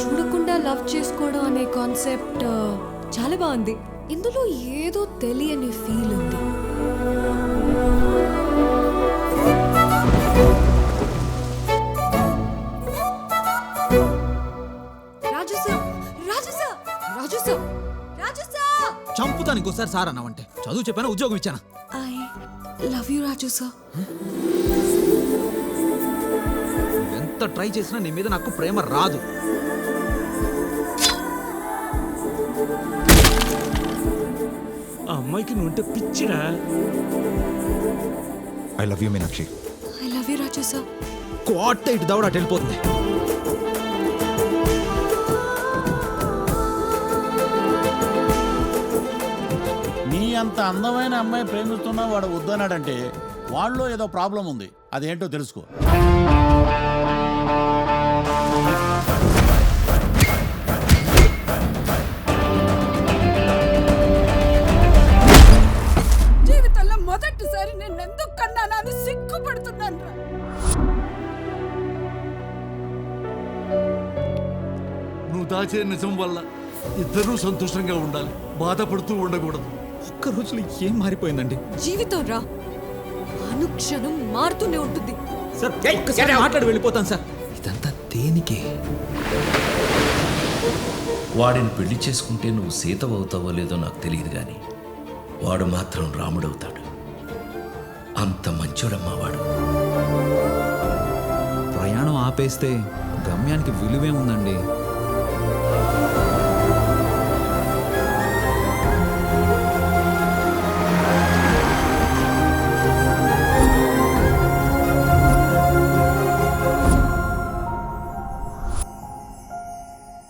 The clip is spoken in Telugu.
చూడకుండా లవ్ చేసుకోవడం అనే కాన్సెప్ట్ చాలా బాగుంది. ఇందులో ఏదో తెలియని ఫీల్ ఉంది. చంపుతాను ఇంకోసారి సార్ అన్నావంటే. చదువు చెప్పాను, ఉద్యోగం ఇచ్చాను. I love you Raju sir. ఎంత ట్రై చేసినా నీ మీద నాకు ప్రేమ రాదు. ఆ అమ్మాయికి నువ్వుంటే పిచ్చిరా. I love you Meenakshi. I love you Raju sir. కోట ఇటు దవడ అటు వెళ్ళిపోతుంది. నీ అంత అందమైన అమ్మాయి ప్రేమిస్తున్నా వాడు వద్దన్నాడంటే వాళ్ళలో ఏదో ప్రాబ్లం ఉంది. అదేంటో తెలుసుకో. జీవితంలో మొదటిసారి నేను ఎందుకు కన్నానని సిగ్గుపడుతున్నాను. నువ్వు దాచే నిజం వల్ల ఇద్దరూ సంతోషంగా ఉండాలి, బాధపడుతూ ఉండకూడదు. ఒక్క రోజులో ఏం మారిపోయిందండి? జీవితం రా, అనుక్షణం మారుతూనే ఉంటుంది. సార్ ఒక్కసారి మాట్లాడి వెళ్ళిపోతాను సార్. ఇదంతా దేనికి? వాడిని పెళ్లి చేసుకుంటే నువ్వు సీతవవుతావో లేదో నాకు తెలియదు కానీ వాడు మాత్రం రాముడవుతాడు. అంత మంచోడమ్మా వాడు. ప్రయాణం ఆపేస్తే గమ్యానికి విలువే ఉందండి.